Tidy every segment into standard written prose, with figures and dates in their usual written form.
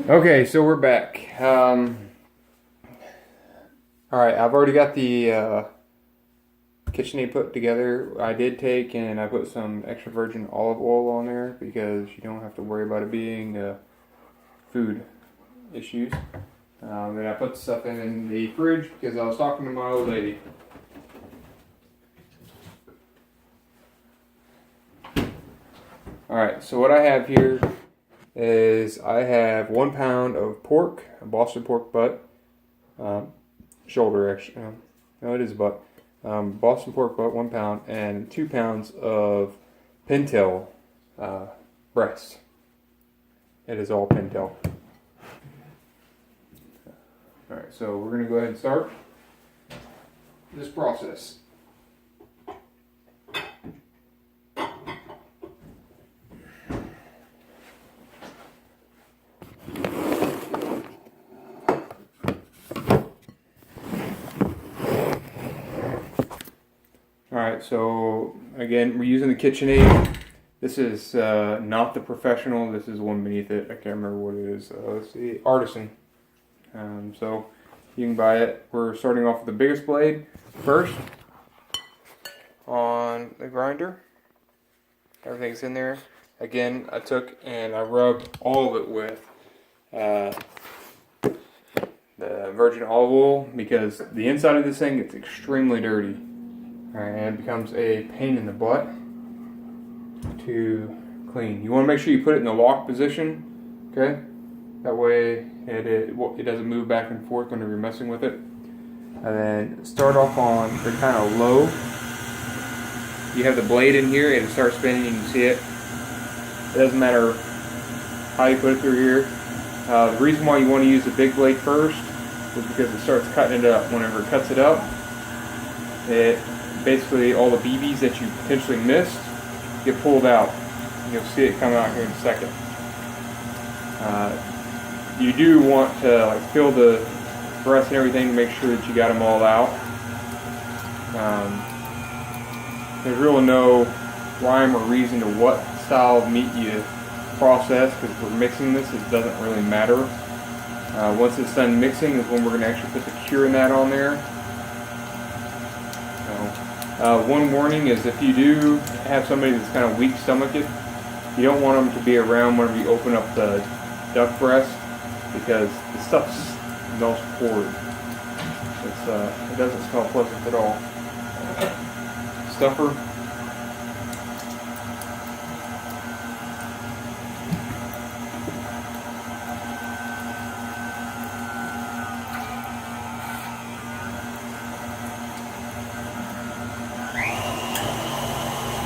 Okay, so we're back. All right, I've already got the KitchenAid put together. I did take and I put some extra virgin olive oil on there because you don't have to worry about it being food issues. And I put the stuff in the fridge because I was talking to my old lady. All right, so what I have here is I have 1 pound of pork, a Boston pork butt, shoulder actually. No, it is a butt. Boston pork butt, 1 pound, and 2 pounds of pintail breast. It is all pintail. All right, so we're gonna go ahead and start this process. Alright, so again, we're using the KitchenAid. This is not the professional, this is one beneath it. I can't remember what it is. Let's see, Artisan. So you can buy it. We're starting off with the biggest blade first on the grinder. Everything's in there. Again, I took and I rubbed all of it with the virgin olive oil because the inside of this thing is extremely dirty. Alright, and it becomes a pain in the butt to clean. You want to make sure you put it in the lock position, okay? That way it doesn't move back and forth whenever you're messing with it. And then start off on the kind of low. You have the blade in here and it starts spinning, you can see it. It doesn't matter how you put it through here. The reason why you want to use the big blade first is because it starts cutting it up. Whenever it cuts it up, it basically all the BBs that you potentially missed get pulled out. You'll see it come out here in a second. You do want to like fill the breast and everything to make sure that you got them all out. There's really no rhyme or reason to what style of meat you process, because for mixing this it doesn't really matter. Once it's done mixing is when we're going to actually put the cure in that on there. One warning is if you do have somebody that's kind of weak stomached, you don't want them to be around whenever you open up the duck breast because the stuff smells horrid. It doesn't smell pleasant at all. Stuffer.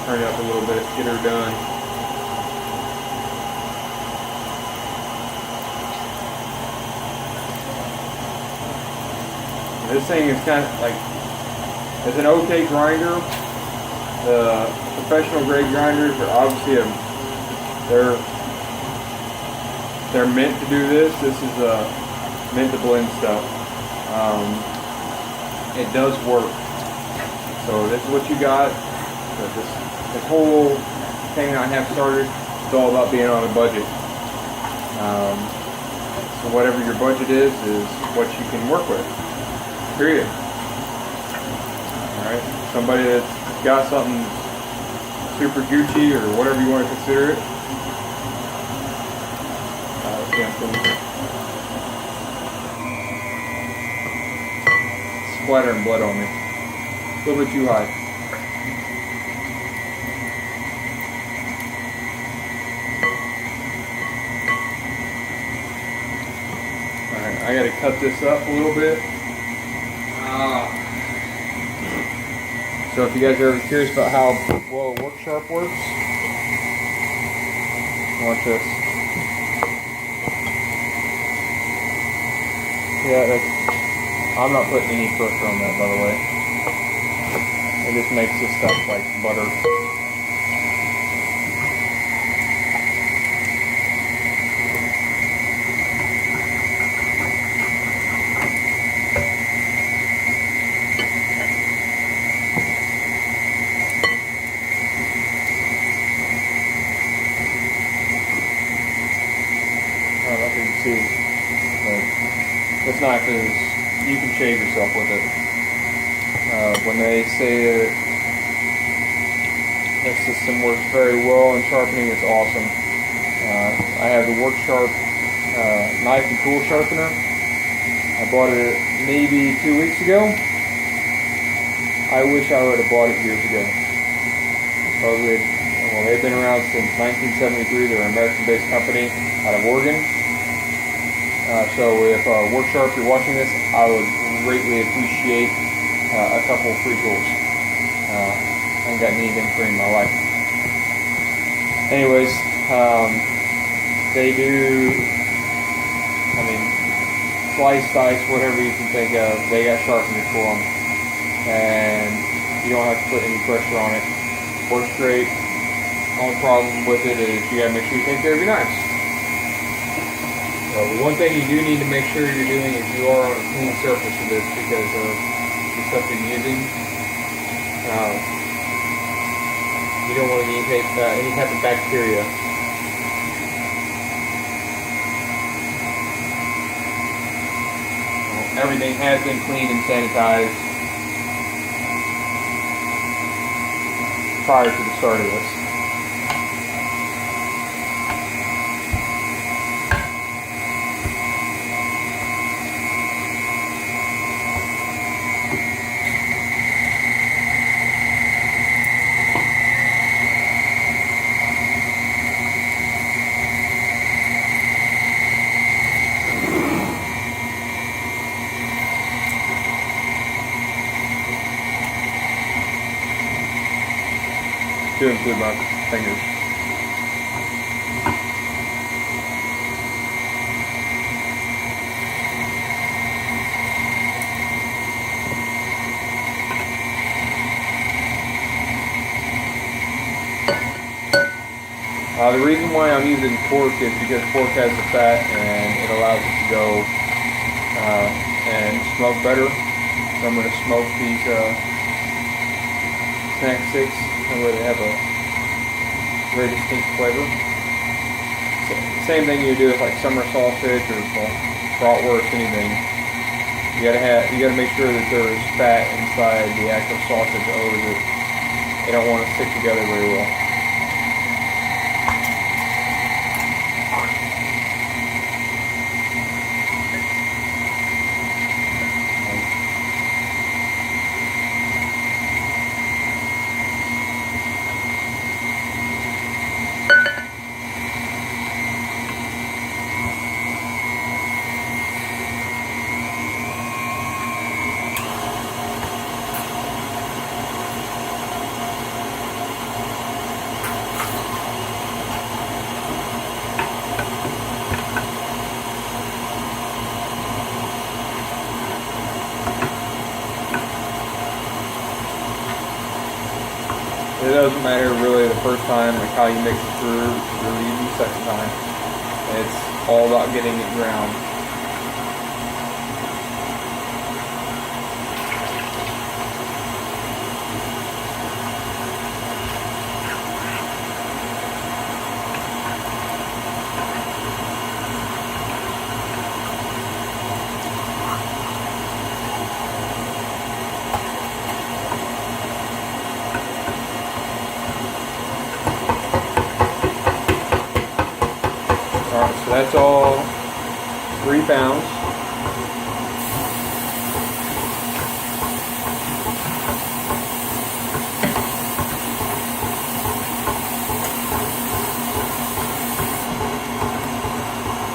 Turn it up a little bit, get her done. And this thing is kind of like, it's an okay grinder. The professional grade grinders are obviously they're meant to do this. This is meant to blend stuff. It does work. So this is what you got. This whole thing I have started is all about being on a budget. So whatever your budget is what you can work with. Period. Alright, somebody that's got something super Gucci or whatever you want to consider it. Splattering blood on me. A little bit too high. I gotta cut this up a little bit. So if you guys are ever curious about how well a work sharp works, watch this. Yeah, I'm not putting any pressure on that, by the way. It just makes this stuff like butter. too. But it's not, because you can shave yourself with it. When they say that this system works very well in sharpening, it's awesome. I have the Work Sharp knife and tool sharpener. I bought it maybe 2 weeks ago. I wish I would have bought it years ago. They've been around since 1973. They're an American-based company out of Oregon. So if Work Sharp, you're watching this, I would greatly appreciate a couple of free tools. I haven't gotten anything free in my life. Anyways, they do, slice, dice, whatever you can think of. They got sharpeners for them. And you don't have to put any pressure on it. Works great. Only problem with it is you gotta make sure you take care of your knives. So the one thing you do need to make sure you're doing is you are on a clean surface with this, because of the stuff you're using. You don't want to get any type of bacteria. Everything has been cleaned and sanitized prior to the start of this. To include my fingers. The reason why I'm using pork is because pork has the fat and it allows it to go and smoke better. So I'm going to smoke these snack sticks, and where they have a very distinct flavor. Same thing you do with like summer sausage or bratwurst, anything. You gotta make sure that there is fat inside the actual sausage, otherwise they don't want to stick together very well. It doesn't matter really the first time, like how you mix it through, really even the second time. It's all about getting it ground. Alright, so that's all 3 pounds.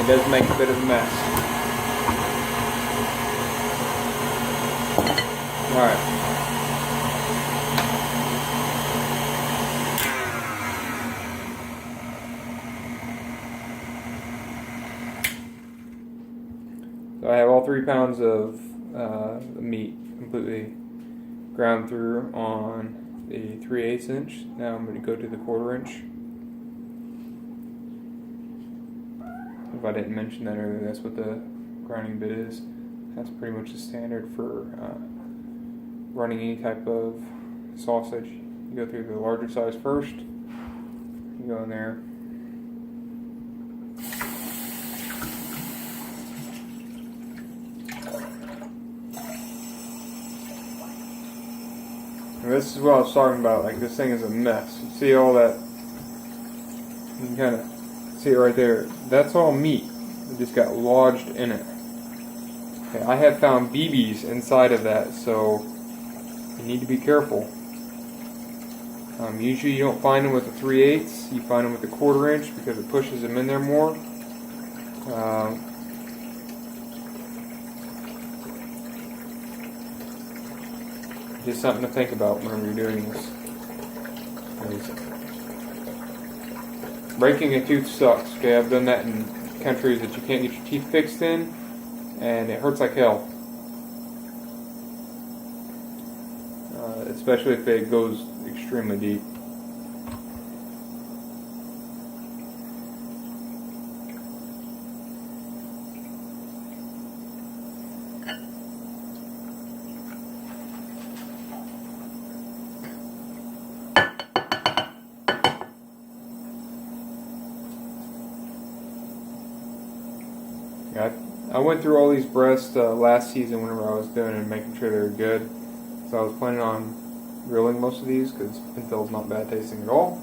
It does make a bit of a mess. Alright. So I have all 3 pounds of meat completely ground through on the 3/8 inch. Now I'm going to go to the 1/4 inch. If I didn't mention that earlier, that's what the grinding bit is. That's pretty much the standard for running any type of sausage. You go through the larger size first. You go in there. And this is what I was talking about. Like, this thing is a mess. You see all that? You can kind of see it right there. That's all meat. It just got lodged in it. Okay, I have found BBs inside of that, so you need to be careful. Usually you don't find them with a 3/8. You find them with a 1/4 inch because it pushes them in there more. Just something to think about whenever you're doing this. Breaking a tooth sucks. Okay, I've done that in countries that you can't get your teeth fixed in, and it hurts like hell. Especially if it goes extremely deep. I went through all these breasts last season whenever I was doing it and making sure they were good. So I was planning on grilling most of these because Pinthel's not bad tasting at all.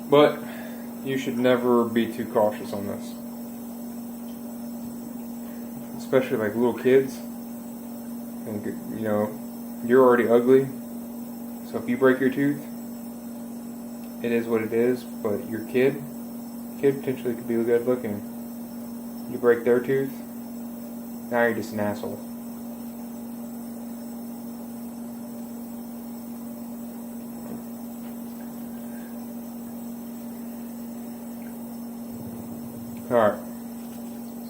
But you should never be too cautious on this. Especially like little kids. And, you know, you're already ugly. So if you break your tooth, it is what it is. But your kid potentially could be good looking. You break their tooth, now you're just an asshole. Alright,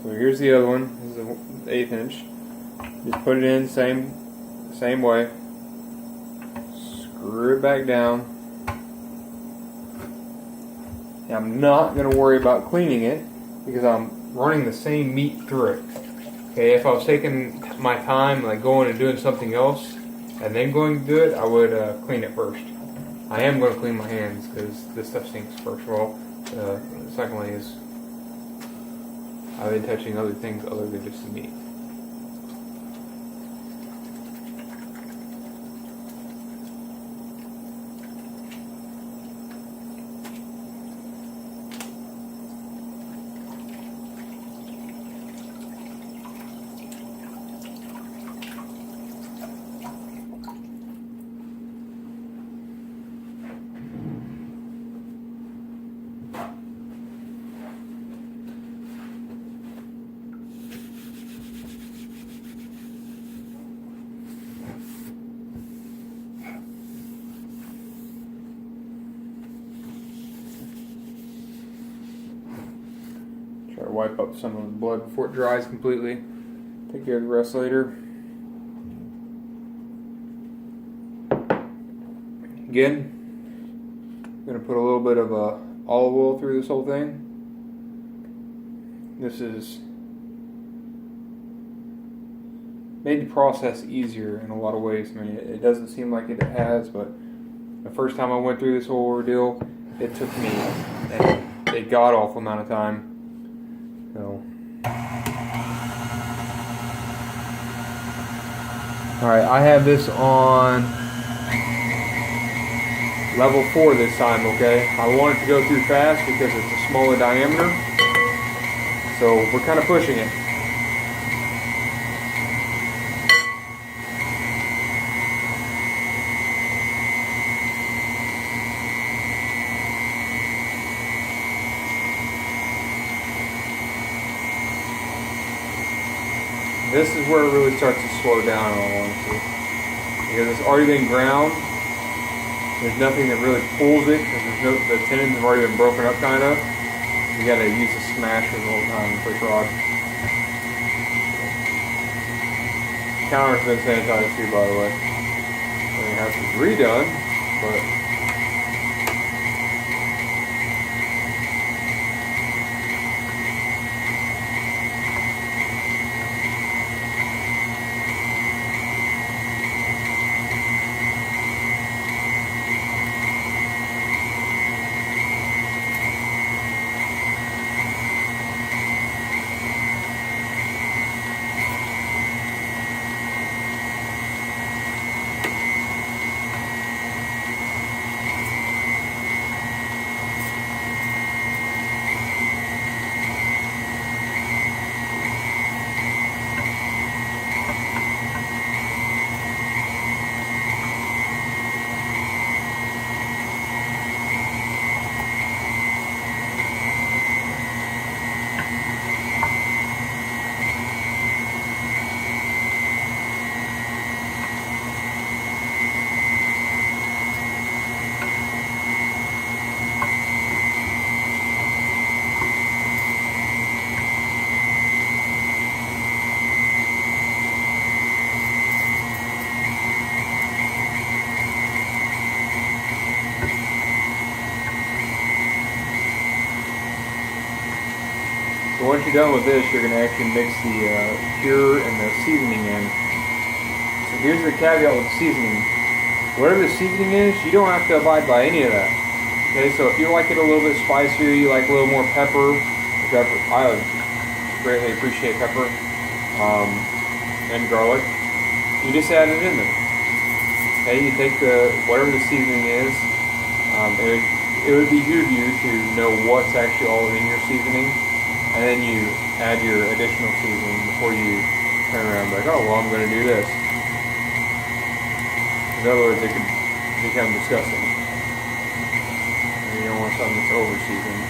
so here's the other one. This is an 1/8 inch. Just put it in same way. Screw it back down. Now, I'm not going to worry about cleaning it because I'm running the same meat through it. Okay, if I was taking my time, like going and doing something else, and then going to do it, I would clean it first. I am going to clean my hands because this stuff stinks, first of all. Secondly is, I've been touching other things other than just the meat. Try to wipe up some of the blood before it dries completely. Take care of the rest later. Again, I'm going to put a little bit of olive oil through this whole thing. This is made the process easier in a lot of ways. I mean, it doesn't seem like it has, but the first time I went through this whole ordeal, it took me a god-awful amount of time. So, alright, I have this on level 4 this time, okay? I want it to go through fast because it's a smaller diameter. So we're kind of pushing it. This is where it really starts to slow down, in all honesty. Because it's already been ground. There's nothing that really pulls it, because the tendons have already been broken up, kind of. You gotta use a smasher the whole time, push rod. Counter's been sanitized too, by the way. I mean, it has to be redone, but So once you're done with this, you're going to actually mix the cure and the seasoning in. So here's the caveat with the seasoning. Whatever the seasoning is, you don't have to abide by any of that. Okay, so if you like it a little bit spicier, you like a little more pepper, I would greatly appreciate pepper and garlic. You just add it in there. Okay, you take whatever the seasoning is. It would behoove you to know what's actually all in your seasoning, and then you add your additional seasoning before you turn around and be like, oh, well, I'm going to do this. In other words, it could become disgusting. And you don't want something that's over-seasoned.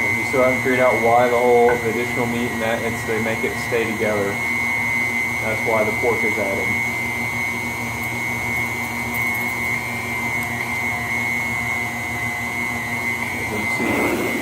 If you still haven't figured out why the additional meat and that, it's they make it stay together. That's why the pork is added. As you see.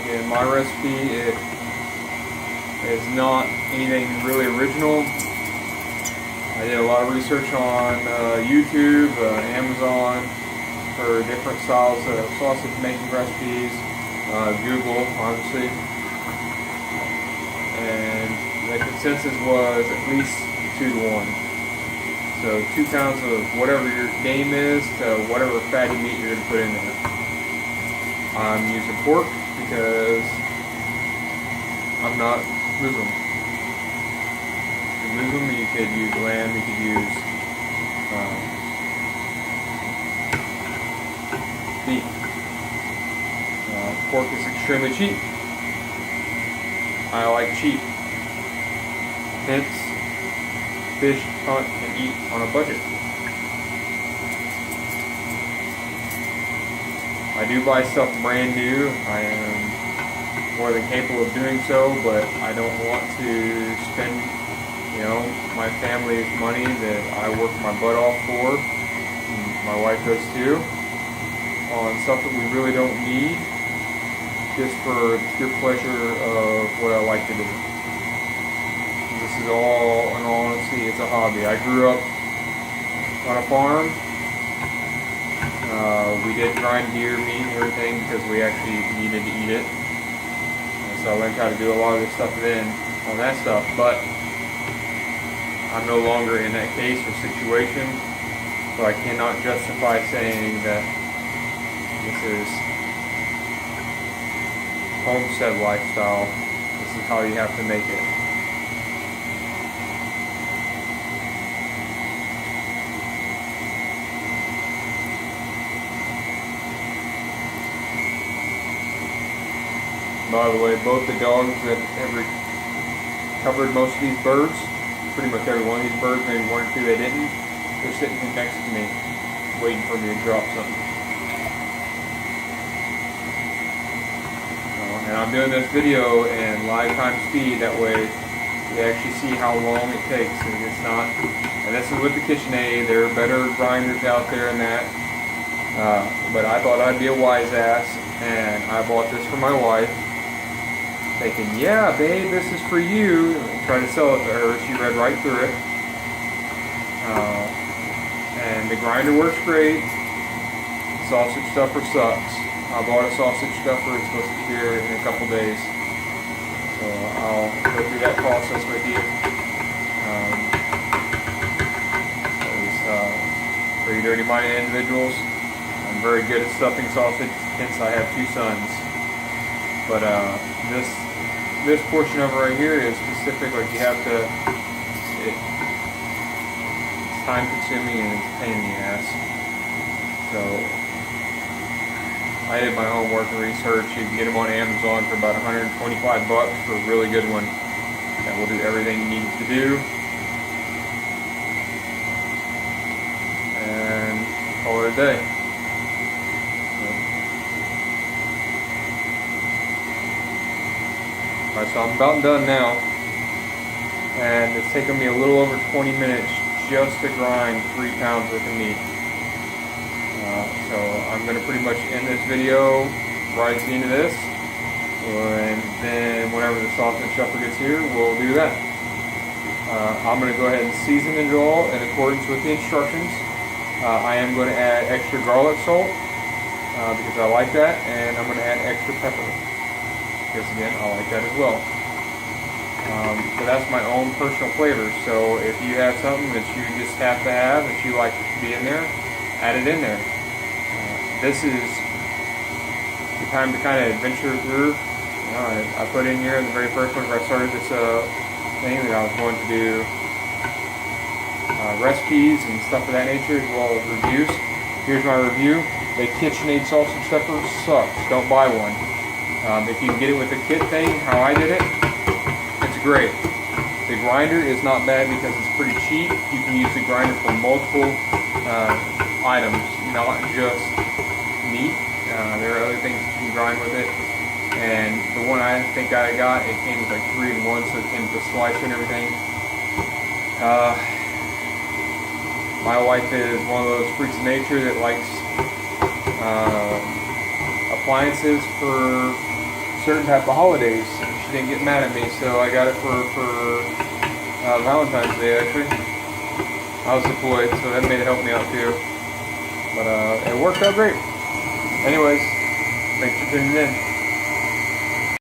Again, my recipe is not anything really original. I did a lot of research on YouTube, Amazon for different styles of sausage making recipes, Google obviously, and the consensus was at least 2-to-1. So 2 pounds of whatever your game is to whatever fatty meat you're going to put in there. I'm using pork because I'm not Muslim. If you're Muslim, you could use lamb, you could use beef. Pork is extremely cheap. I like cheap. Hence, fish, hunt, and eat on a budget. I do buy stuff brand new. I am more than capable of doing so, but I don't want to spend, my family's money that I work my butt off for, and my wife does too, on stuff that we really don't need, just for the pure pleasure of what I like to do. This is all, in all honesty, it's a hobby. I grew up on a farm. We did grind deer meat and everything because we actually needed to eat it. And so I learned how to do a lot of this stuff then on that stuff, but I'm no longer in that case or situation, so I cannot justify saying that this is homestead lifestyle. This is how you have to make it. By the way, both the dogs that have recovered most of these birds, pretty much every one of these birds, maybe 1 or 2 they didn't, they're sitting here next to me, waiting for me to drop something. And I'm doing this video in live time speed, that way you actually see how long it takes, and it's not, and this is with the KitchenAid, there are better grinders out there than that, but I thought I'd be a wise ass, and I bought this for my wife, thinking, yeah, babe, this is for you. Trying to sell it to her. She read right through it. And the grinder works great. Sausage stuffer sucks. I bought a sausage stuffer. It's supposed to be here in a couple days. So I'll go through that process with you. For you dirty-minded individuals, I'm very good at stuffing sausage, hence I have 2 sons. But this portion of it right here is specific, like you have to, time consuming and it's a pain in the ass. So I did my homework and research. You can get them on Amazon for about $125 for a really good one that will do everything you need to do. And call it a day. Alright, so I'm about done now. And it's taken me a little over 20 minutes just to grind 3 pounds worth of meat. So I'm going to pretty much end this video right at the end of this. And then whenever the sausage shuffler gets here, we'll do that. I'm going to go ahead and season it all in accordance with the instructions. I am going to add extra garlic salt because I like that, and I'm going to add extra pepper because again I like that as well. So that's my own personal flavor. So if you have something that you just have to have that you like to be in there, add it in there. This is the time to kind of adventure through. I put in here the very first one where I started this thing that I was going to do recipes and stuff of that nature, as well as reviews. Here's my review. The KitchenAid sausage pepper sucks. Don't buy one. If you can get it with the kit thing, how I did it, it's great. The grinder is not bad because it's pretty cheap. You can use the grinder for multiple items, not just meat. There are other things you can grind with it. And the one I think I got, it came with like 3-in-1, so it came with a slicer and everything. My wife is one of those freaks of nature that likes appliances for certain type of holidays. She didn't get mad at me, so I got it for Valentine's Day actually. I was deployed, so that made it help me out too. But it worked out great. Anyways, thanks for tuning in.